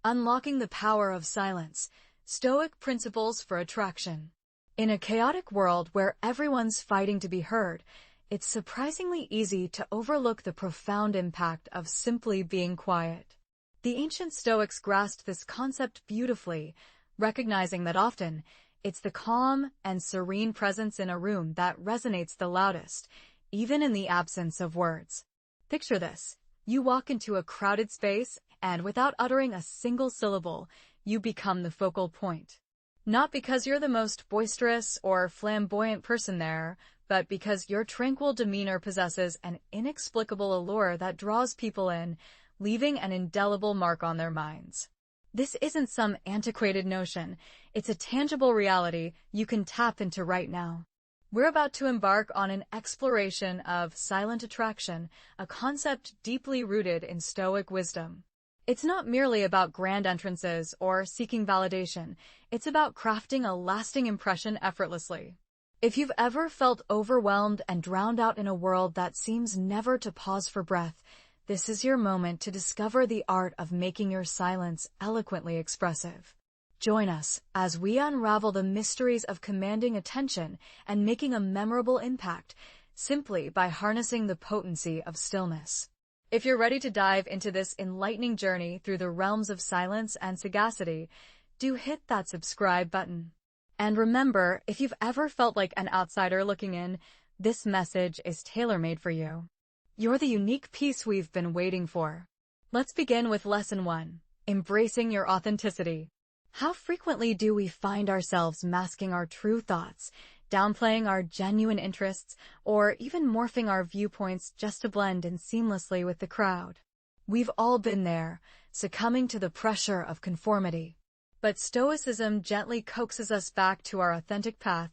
Unlocking the Power of Silence, Stoic Principles for Attraction. In a chaotic world where everyone's fighting to be heard, it's surprisingly easy to overlook the profound impact of simply being quiet. The ancient Stoics grasped this concept beautifully, recognizing that often, it's the calm and serene presence in a room that resonates the loudest, even in the absence of words. Picture this. You walk into a crowded space, and without uttering a single syllable, you become the focal point. Not because you're the most boisterous or flamboyant person there, but because your tranquil demeanor possesses an inexplicable allure that draws people in, leaving an indelible mark on their minds. This isn't some antiquated notion, it's a tangible reality you can tap into right now. We're about to embark on an exploration of silent attraction, a concept deeply rooted in Stoic wisdom. It's not merely about grand entrances or seeking validation, it's about crafting a lasting impression effortlessly. If you've ever felt overwhelmed and drowned out in a world that seems never to pause for breath, this is your moment to discover the art of making your silence eloquently expressive. Join us as we unravel the mysteries of commanding attention and making a memorable impact simply by harnessing the potency of stillness. If you're ready to dive into this enlightening journey through the realms of silence and sagacity, do hit that subscribe button. And remember, if you've ever felt like an outsider looking in, this message is tailor-made for you. You're the unique piece we've been waiting for. Let's begin with Lesson 1, Embracing Your Authenticity. How frequently do we find ourselves masking our true thoughts, downplaying our genuine interests, or even morphing our viewpoints just to blend in seamlessly with the crowd? We've all been there, succumbing to the pressure of conformity. But Stoicism gently coaxes us back to our authentic path,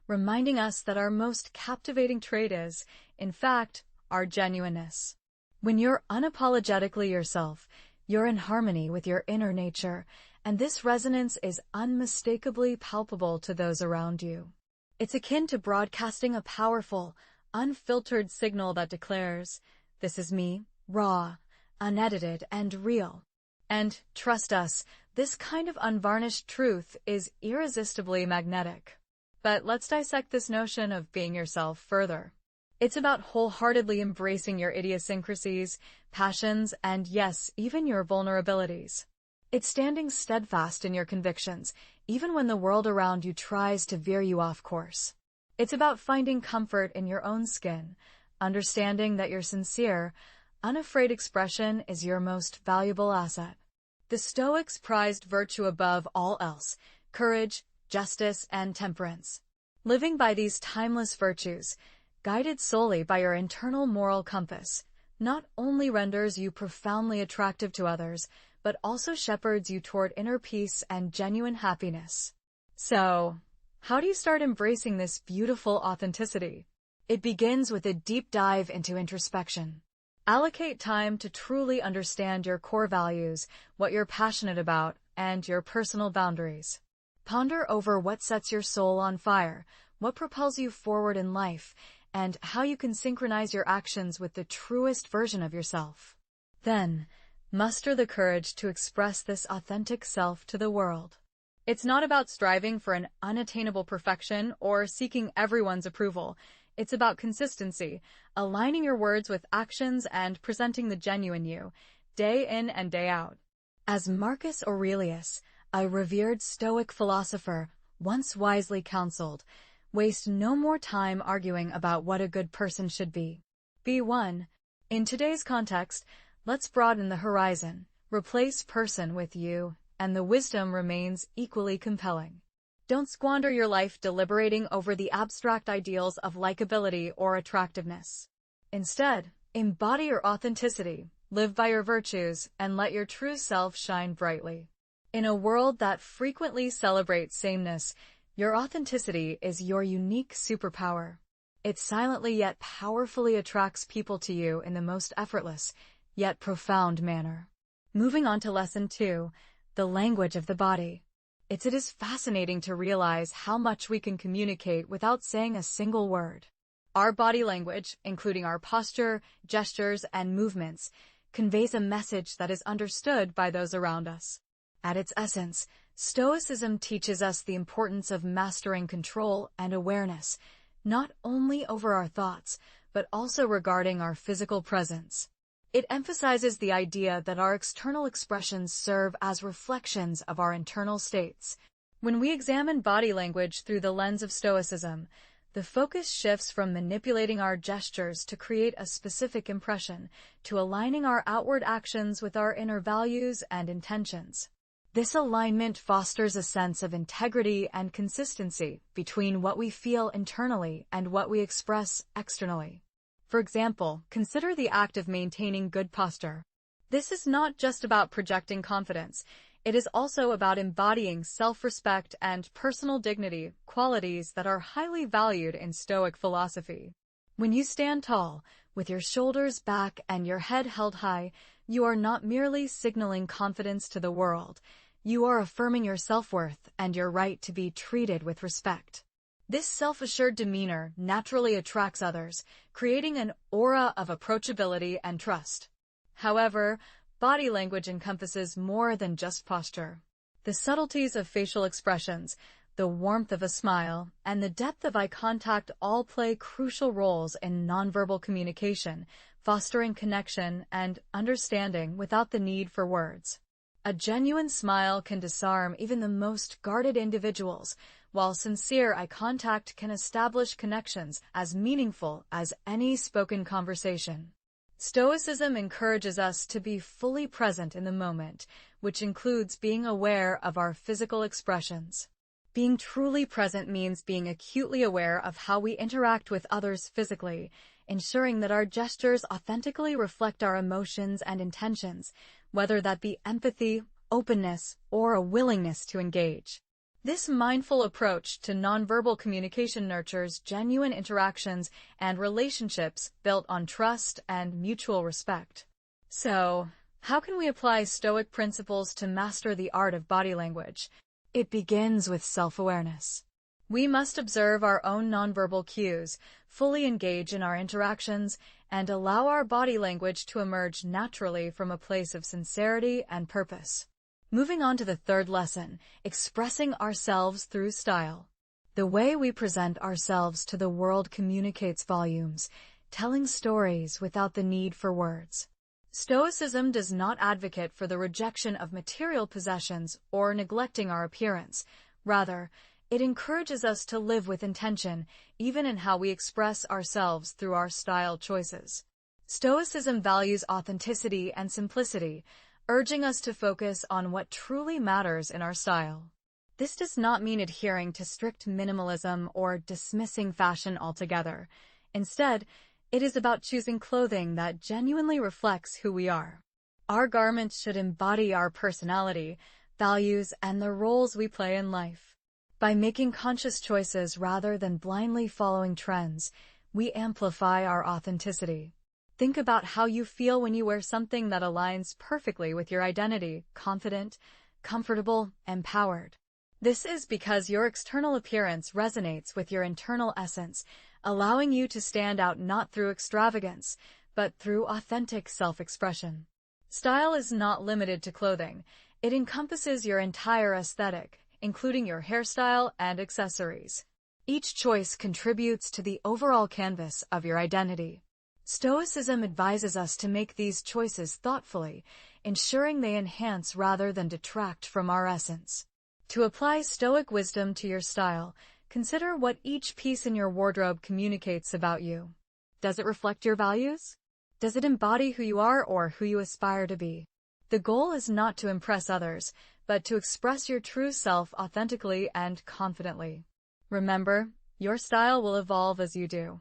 reminding us that our most captivating trait is, in fact, our genuineness. When you're unapologetically yourself, you're in harmony with your inner nature, and this resonance is unmistakably palpable to those around you. It's akin to broadcasting a powerful, unfiltered signal that declares, "This is me, raw, unedited, and real." And, trust us, this kind of unvarnished truth is irresistibly magnetic. But let's dissect this notion of being yourself further. It's about wholeheartedly embracing your idiosyncrasies, passions, and yes, even your vulnerabilities. It's standing steadfast in your convictions, even when the world around you tries to veer you off course. It's about finding comfort in your own skin, understanding that your sincere, unafraid expression is your most valuable asset. The Stoics prized virtue above all else, courage, justice, and temperance. Living by these timeless virtues, guided solely by your internal moral compass, not only renders you profoundly attractive to others, but also shepherds you toward inner peace and genuine happiness. So, how do you start embracing this beautiful authenticity? It begins with a deep dive into introspection. Allocate time to truly understand your core values, what you're passionate about, and your personal boundaries. Ponder over what sets your soul on fire, what propels you forward in life, and how you can synchronize your actions with the truest version of yourself. Then, muster the courage to express this authentic self to the world. It's not about striving for an unattainable perfection or seeking everyone's approval. It's about consistency, aligning your words with actions and presenting the genuine you, day in and day out. As Marcus Aurelius, a revered Stoic philosopher, once wisely counseled, waste no more time arguing about what a good person should be. Be one. In today's context, let's broaden the horizon, replace person with you, and the wisdom remains equally compelling. Don't squander your life deliberating over the abstract ideals of likability or attractiveness. Instead, embody your authenticity, live by your virtues, and let your true self shine brightly. In a world that frequently celebrates sameness, your authenticity is your unique superpower. It silently yet powerfully attracts people to you in the most effortless, yet profound manner. Moving on to Lesson 2, the language of the body. It is fascinating to realize how much we can communicate without saying a single word. Our body language, including our posture, gestures, and movements, conveys a message that is understood by those around us. At its essence, Stoicism teaches us the importance of mastering control and awareness, not only over our thoughts, but also regarding our physical presence. It emphasizes the idea that our external expressions serve as reflections of our internal states. When we examine body language through the lens of Stoicism, the focus shifts from manipulating our gestures to create a specific impression, to aligning our outward actions with our inner values and intentions. This alignment fosters a sense of integrity and consistency between what we feel internally and what we express externally. For example, consider the act of maintaining good posture. This is not just about projecting confidence. It is also about embodying self-respect and personal dignity, qualities that are highly valued in Stoic philosophy. When you stand tall, with your shoulders back and your head held high, you are not merely signaling confidence to the world. You are affirming your self-worth and your right to be treated with respect. This self-assured demeanor naturally attracts others, creating an aura of approachability and trust. However, body language encompasses more than just posture. The subtleties of facial expressions, the warmth of a smile, and the depth of eye contact all play crucial roles in nonverbal communication, fostering connection and understanding without the need for words. A genuine smile can disarm even the most guarded individuals, while sincere eye contact can establish connections as meaningful as any spoken conversation. Stoicism encourages us to be fully present in the moment, which includes being aware of our physical expressions. Being truly present means being acutely aware of how we interact with others physically, ensuring that our gestures authentically reflect our emotions and intentions, whether that be empathy, openness, or a willingness to engage. This mindful approach to nonverbal communication nurtures genuine interactions and relationships built on trust and mutual respect. So, how can we apply Stoic principles to master the art of body language? It begins with self-awareness. We must observe our own nonverbal cues, fully engage in our interactions, and allow our body language to emerge naturally from a place of sincerity and purpose. Moving on to the third lesson, expressing ourselves through style. The way we present ourselves to the world communicates volumes, telling stories without the need for words. Stoicism does not advocate for the rejection of material possessions or neglecting our appearance. Rather, it encourages us to live with intention, even in how we express ourselves through our style choices. Stoicism values authenticity and simplicity, urging us to focus on what truly matters in our style. This does not mean adhering to strict minimalism or dismissing fashion altogether. Instead, it is about choosing clothing that genuinely reflects who we are. Our garments should embody our personality, values, and the roles we play in life. By making conscious choices rather than blindly following trends, we amplify our authenticity. Think about how you feel when you wear something that aligns perfectly with your identity, confident, comfortable, empowered. This is because your external appearance resonates with your internal essence, allowing you to stand out not through extravagance, but through authentic self-expression. Style is not limited to clothing. It encompasses your entire aesthetic, including your hairstyle and accessories. Each choice contributes to the overall canvas of your identity. Stoicism advises us to make these choices thoughtfully, ensuring they enhance rather than detract from our essence. To apply Stoic wisdom to your style, consider what each piece in your wardrobe communicates about you. Does it reflect your values? Does it embody who you are or who you aspire to be? The goal is not to impress others, but to express your true self authentically and confidently. Remember, your style will evolve as you do.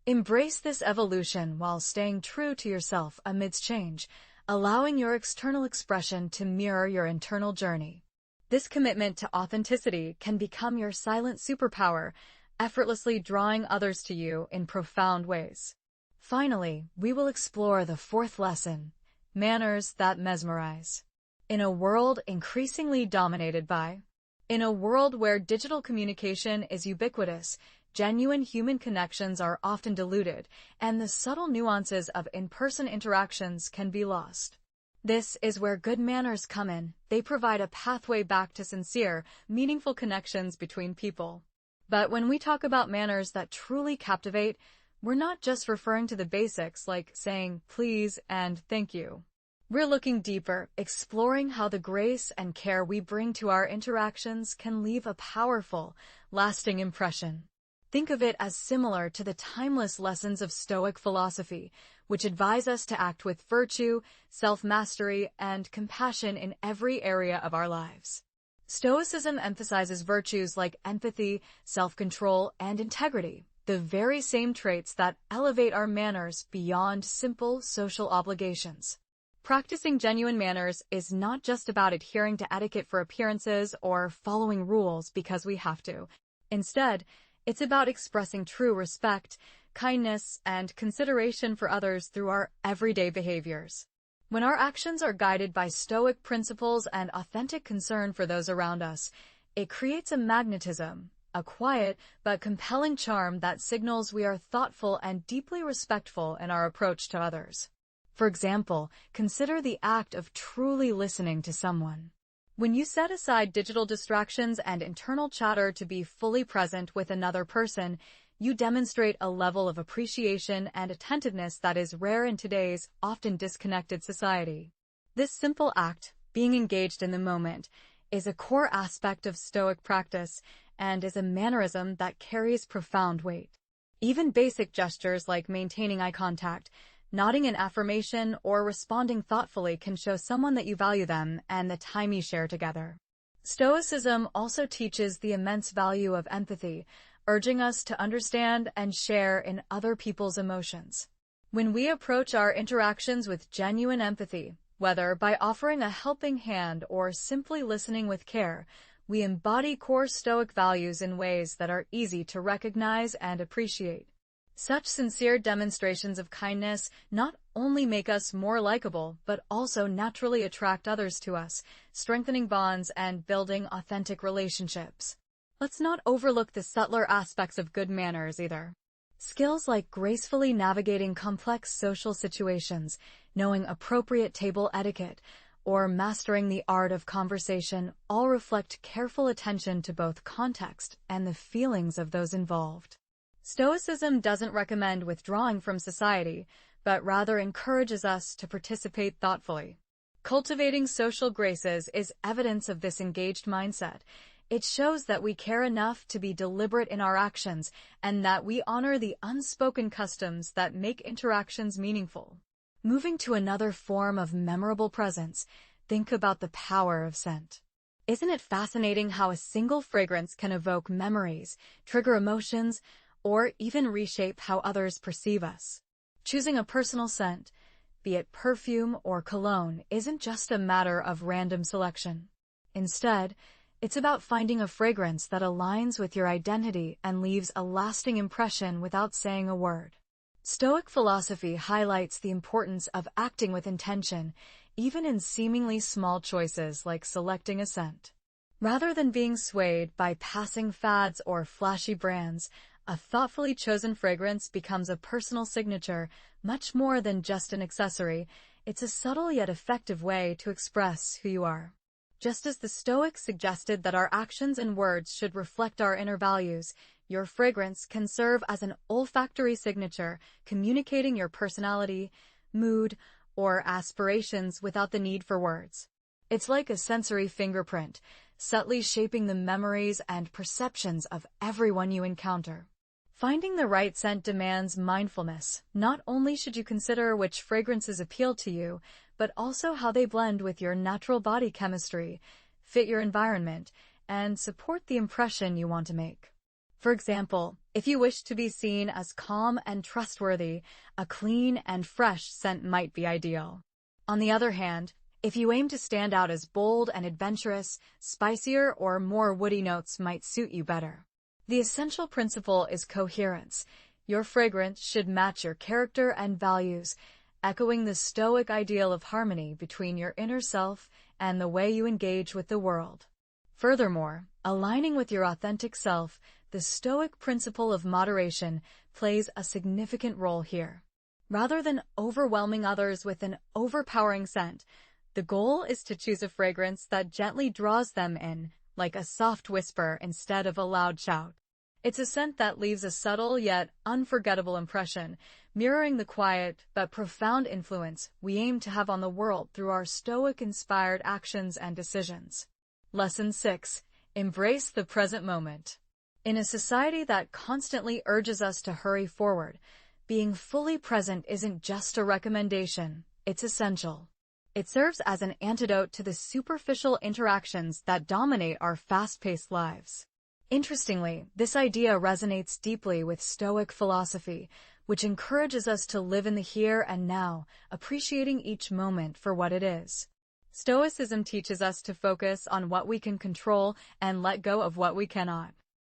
Embrace this evolution while staying true to yourself amidst change, allowing your external expression to mirror your internal journey. This commitment to authenticity can become your silent superpower, effortlessly drawing others to you in profound ways. Finally, we will explore the fourth lesson, manners that mesmerize. In a world increasingly dominated by In a world where digital communication is ubiquitous, genuine human connections are often diluted, and the subtle nuances of in-person interactions can be lost. This is where good manners come in. They provide a pathway back to sincere, meaningful connections between people. But when we talk about manners that truly captivate, we're not just referring to the basics like saying please and thank you. We're looking deeper, exploring how the grace and care we bring to our interactions can leave a powerful, lasting impression. Think of it as similar to the timeless lessons of Stoic philosophy, which advise us to act with virtue, self-mastery, and compassion in every area of our lives. Stoicism emphasizes virtues like empathy, self-control, and integrity, the very same traits that elevate our manners beyond simple social obligations. Practicing genuine manners is not just about adhering to etiquette for appearances or following rules because we have to. Instead, it's about expressing true respect, kindness, and consideration for others through our everyday behaviors. When our actions are guided by Stoic principles and authentic concern for those around us, it creates a magnetism, a quiet but compelling charm that signals we are thoughtful and deeply respectful in our approach to others. For example, consider the act of truly listening to someone. When you set aside digital distractions and internal chatter to be fully present with another person, you demonstrate a level of appreciation and attentiveness that is rare in today's often disconnected society. This simple act, being engaged in the moment, is a core aspect of Stoic practice and is a mannerism that carries profound weight. Even basic gestures like maintaining eye contact, nodding in affirmation, or responding thoughtfully can show someone that you value them and the time you share together. Stoicism also teaches the immense value of empathy, urging us to understand and share in other people's emotions. When we approach our interactions with genuine empathy, whether by offering a helping hand or simply listening with care, we embody core Stoic values in ways that are easy to recognize and appreciate. Such sincere demonstrations of kindness not only make us more likable, but also naturally attract others to us, strengthening bonds and building authentic relationships. Let's not overlook the subtler aspects of good manners either. Skills like gracefully navigating complex social situations, knowing appropriate table etiquette, or mastering the art of conversation all reflect careful attention to both context and the feelings of those involved. Stoicism doesn't recommend withdrawing from society, but rather encourages us to participate thoughtfully. Cultivating social graces is evidence of this engaged mindset. It shows that we care enough to be deliberate in our actions and that we honor the unspoken customs that make interactions meaningful. Moving to another form of memorable presence, think about the power of scent. Isn't it fascinating how a single fragrance can evoke memories, trigger emotions, or even reshape how others perceive us? Choosing a personal scent, be it perfume or cologne, isn't just a matter of random selection. Instead, it's about finding a fragrance that aligns with your identity and leaves a lasting impression without saying a word. Stoic philosophy highlights the importance of acting with intention, even in seemingly small choices like selecting a scent. Rather than being swayed by passing fads or flashy brands, a thoughtfully chosen fragrance becomes a personal signature, much more than just an accessory. It's a subtle yet effective way to express who you are. Just as the Stoics suggested that our actions and words should reflect our inner values, your fragrance can serve as an olfactory signature, communicating your personality, mood, or aspirations without the need for words. It's like a sensory fingerprint, subtly shaping the memories and perceptions of everyone you encounter. Finding the right scent demands mindfulness. Not only should you consider which fragrances appeal to you, but also how they blend with your natural body chemistry, fit your environment, and support the impression you want to make. For example, if you wish to be seen as calm and trustworthy, a clean and fresh scent might be ideal. On the other hand, if you aim to stand out as bold and adventurous, spicier or more woody notes might suit you better. The essential principle is coherence. Your fragrance should match your character and values, echoing the Stoic ideal of harmony between your inner self and the way you engage with the world. Furthermore, aligning with your authentic self, the Stoic principle of moderation plays a significant role here. Rather than overwhelming others with an overpowering scent, The goal is to choose a fragrance that gently draws them in, like a soft whisper instead of a loud shout. It's a scent that leaves a subtle yet unforgettable impression, mirroring the quiet but profound influence we aim to have on the world through our Stoic-inspired actions and decisions. Lesson 6. Embrace the present moment. In a society that constantly urges us to hurry forward, being fully present isn't just a recommendation, it's essential. It serves as an antidote to the superficial interactions that dominate our fast-paced lives. Interestingly, this idea resonates deeply with Stoic philosophy, which encourages us to live in the here and now, appreciating each moment for what it is. Stoicism teaches us to focus on what we can control and let go of what we cannot.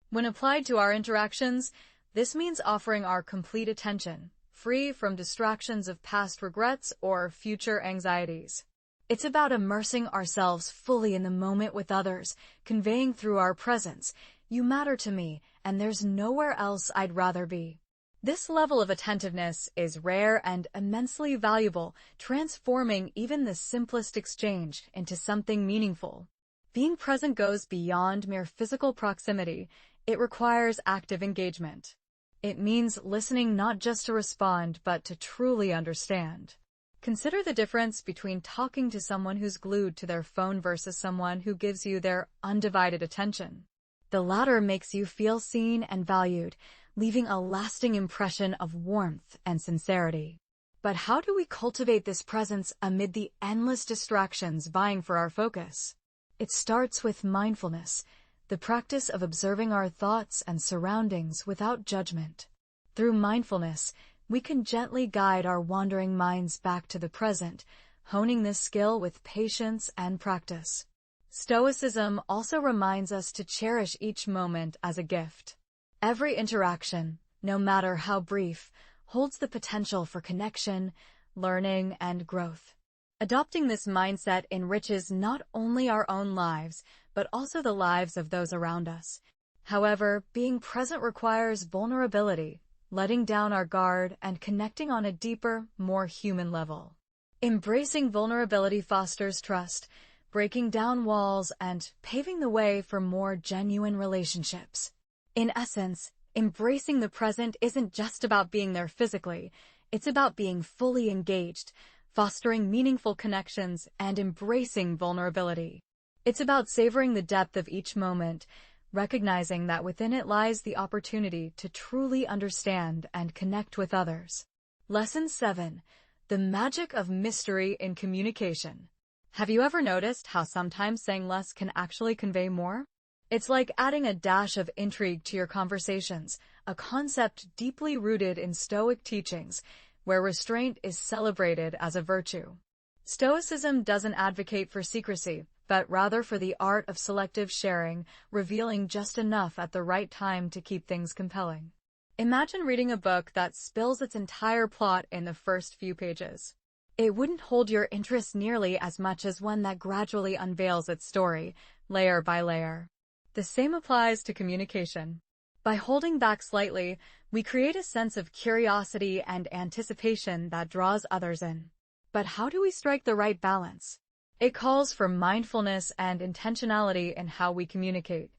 When applied to our interactions, this means offering our complete attention, free from distractions of past regrets or future anxieties. It's about immersing ourselves fully in the moment with others, conveying through our presence, "You matter to me, and there's nowhere else I'd rather be." This level of attentiveness is rare and immensely valuable, transforming even the simplest exchange into something meaningful. Being present goes beyond mere physical proximity. It requires active engagement. It means listening not just to respond, but to truly understand. Consider the difference between talking to someone who's glued to their phone versus someone who gives you their undivided attention. The latter makes you feel seen and valued, leaving a lasting impression of warmth and sincerity. But how do we cultivate this presence amid the endless distractions vying for our focus? It starts with mindfulness, the practice of observing our thoughts and surroundings without judgment. Through mindfulness, we can gently guide our wandering minds back to the present, honing this skill with patience and practice. Stoicism also reminds us to cherish each moment as a gift. Every interaction, no matter how brief, holds the potential for connection, learning, and growth. Adopting this mindset enriches not only our own lives, but also the lives of those around us. However, being present requires vulnerability, letting down our guard, and connecting on a deeper, more human level. Embracing vulnerability fosters trust, breaking down walls, and paving the way for more genuine relationships. In essence, embracing the present isn't just about being there physically, it's about being fully engaged, fostering meaningful connections, and embracing vulnerability. It's about savoring the depth of each moment, recognizing that within it lies the opportunity to truly understand and connect with others. Lesson 7. The magic of mystery in communication. Have you ever noticed how sometimes saying less can actually convey more? It's like adding a dash of intrigue to your conversations, a concept deeply rooted in Stoic teachings, where restraint is celebrated as a virtue. Stoicism doesn't advocate for secrecy, but rather for the art of selective sharing, revealing just enough at the right time to keep things compelling. Imagine reading a book that spills its entire plot in the first few pages. It wouldn't hold your interest nearly as much as one that gradually unveils its story, layer by layer. The same applies to communication. By holding back slightly, we create a sense of curiosity and anticipation that draws others in. But how do we strike the right balance? It calls for mindfulness and intentionality in how we communicate.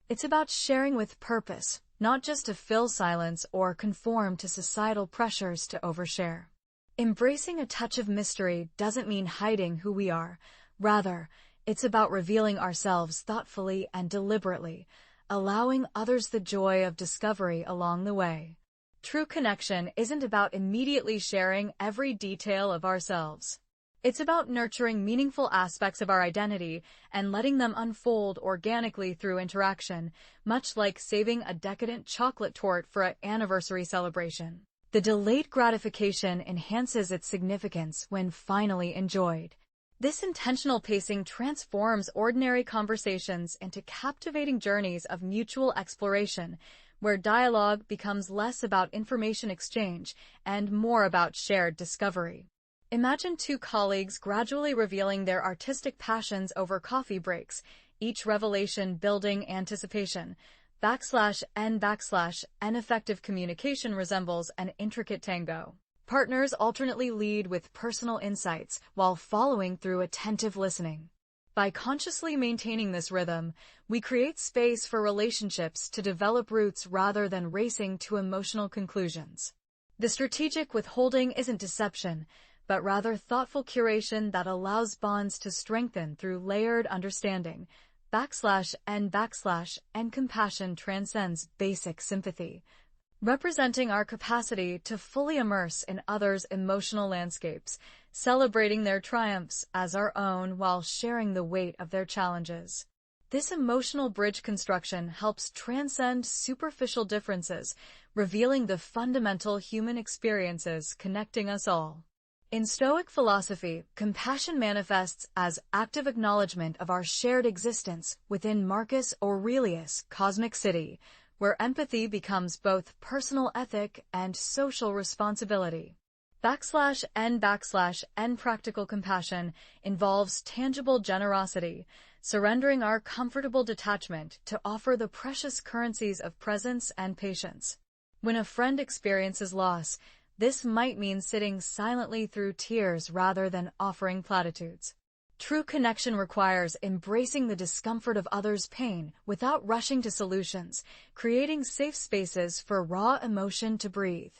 It's about sharing with purpose, not just to fill silence or conform to societal pressures to overshare. Embracing a touch of mystery doesn't mean hiding who we are. Rather, it's about revealing ourselves thoughtfully and deliberately, allowing others the joy of discovery along the way. True connection isn't about immediately sharing every detail of ourselves. It's about nurturing meaningful aspects of our identity and letting them unfold organically through interaction, much like saving a decadent chocolate torte for an anniversary celebration. The delayed gratification enhances its significance when finally enjoyed. This intentional pacing transforms ordinary conversations into captivating journeys of mutual exploration, where dialogue becomes less about information exchange and more about shared discovery. Imagine two colleagues gradually revealing their artistic passions over coffee breaks, each revelation building anticipation. /n/n effective communication resembles an intricate tango. Partners alternately lead with personal insights while following through attentive listening. By consciously maintaining this rhythm, we create space for relationships to develop roots rather than racing to emotional conclusions. The strategic withholding isn't deception, but rather thoughtful curation that allows bonds to strengthen through layered understanding. And compassion transcends basic sympathy, representing our capacity to fully immerse in others' emotional landscapes, celebrating their triumphs as our own while sharing the weight of their challenges. This emotional bridge construction helps transcend superficial differences, revealing the fundamental human experiences connecting us all. In Stoic philosophy, compassion manifests as active acknowledgement of our shared existence within Marcus Aurelius' cosmic city, where empathy becomes both personal ethic and social responsibility. And practical compassion involves tangible generosity, surrendering our comfortable detachment to offer the precious currencies of presence and patience. When a friend experiences loss, this might mean sitting silently through tears rather than offering platitudes. True connection requires embracing the discomfort of others' pain without rushing to solutions, creating safe spaces for raw emotion to breathe.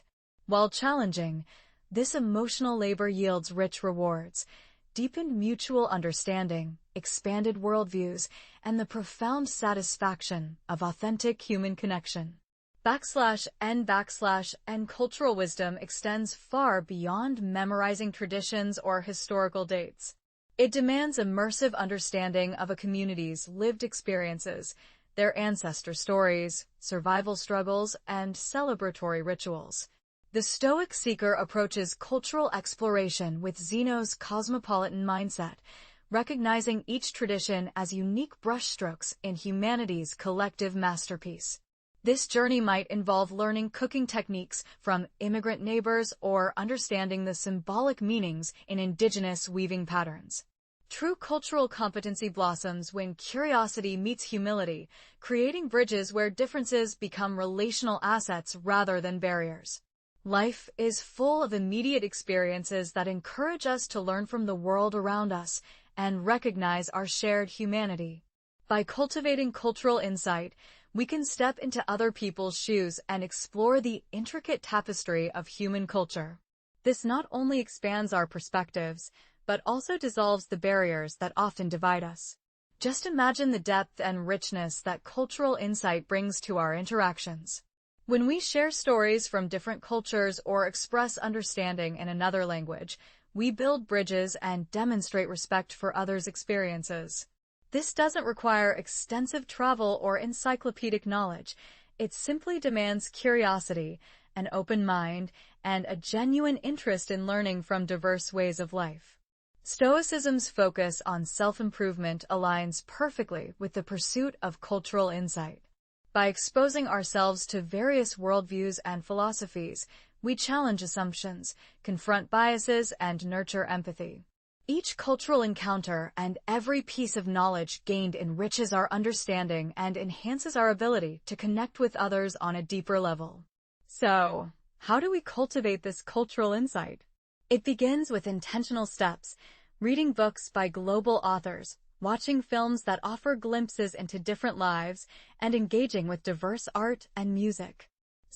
While challenging, this emotional labor yields rich rewards, deepened mutual understanding, expanded worldviews, and the profound satisfaction of authentic human connection. And cultural wisdom extends far beyond memorizing traditions or historical dates. It demands immersive understanding of a community's lived experiences, their ancestor stories, survival struggles, and celebratory rituals. The Stoic seeker approaches cultural exploration with Zeno's cosmopolitan mindset, recognizing each tradition as unique brushstrokes in humanity's collective masterpiece. This journey might involve learning cooking techniques from immigrant neighbors or understanding the symbolic meanings in indigenous weaving patterns. True cultural competency blossoms when curiosity meets humility, creating bridges where differences become relational assets rather than barriers. Life is full of immediate experiences that encourage us to learn from the world around us and recognize our shared humanity. By cultivating cultural insight, we can step into other people's shoes and explore the intricate tapestry of human culture. This not only expands our perspectives, but also dissolves the barriers that often divide us. Just imagine the depth and richness that cultural insight brings to our interactions. When we share stories from different cultures or express understanding in another language, we build bridges and demonstrate respect for others' experiences. This doesn't require extensive travel or encyclopedic knowledge. It simply demands curiosity, an open mind, and a genuine interest in learning from diverse ways of life. Stoicism's focus on self-improvement aligns perfectly with the pursuit of cultural insight. By exposing ourselves to various worldviews and philosophies, we challenge assumptions, confront biases, and nurture empathy. Each cultural encounter and every piece of knowledge gained enriches our understanding and enhances our ability to connect with others on a deeper level. So, how do we cultivate this cultural insight? It begins with intentional steps, reading books by global authors, watching films that offer glimpses into different lives, and engaging with diverse art and music.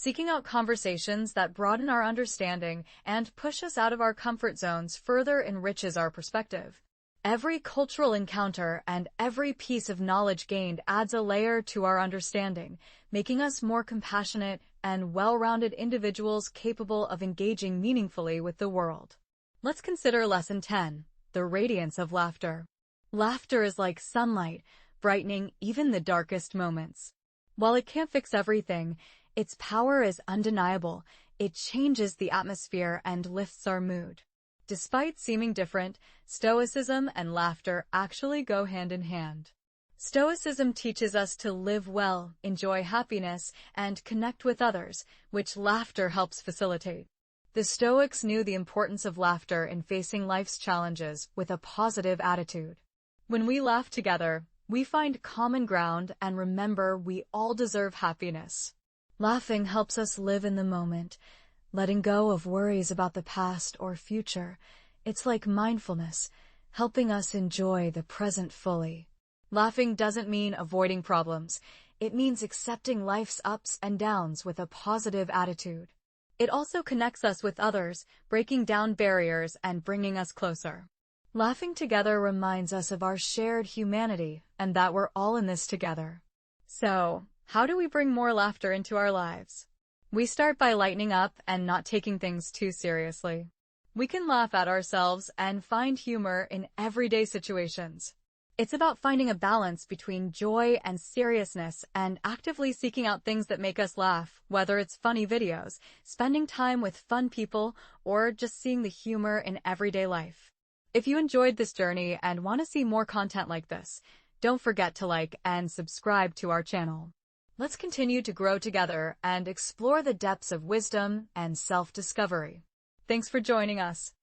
Seeking out conversations that broaden our understanding and push us out of our comfort zones further enriches our perspective. Every cultural encounter and every piece of knowledge gained adds a layer to our understanding, making us more compassionate and well-rounded individuals capable of engaging meaningfully with the world. Let's consider Lesson 10, the radiance of laughter. Laughter is like sunlight, brightening even the darkest moments. While it can't fix everything, its power is undeniable. It changes the atmosphere and lifts our mood. Despite seeming different, Stoicism and laughter actually go hand in hand. Stoicism teaches us to live well, enjoy happiness, and connect with others, which laughter helps facilitate. The Stoics knew the importance of laughter in facing life's challenges with a positive attitude. When we laugh together, we find common ground and remember we all deserve happiness. Laughing helps us live in the moment, letting go of worries about the past or future. It's like mindfulness, helping us enjoy the present fully. Laughing doesn't mean avoiding problems. It means accepting life's ups and downs with a positive attitude. It also connects us with others, breaking down barriers and bringing us closer. Laughing together reminds us of our shared humanity and that we're all in this together. So, how do we bring more laughter into our lives? We start by lightening up and not taking things too seriously. We can laugh at ourselves and find humor in everyday situations. It's about finding a balance between joy and seriousness and actively seeking out things that make us laugh, whether it's funny videos, spending time with fun people, or just seeing the humor in everyday life. If you enjoyed this journey and want to see more content like this, don't forget to like and subscribe to our channel. Let's continue to grow together and explore the depths of wisdom and self-discovery. Thanks for joining us.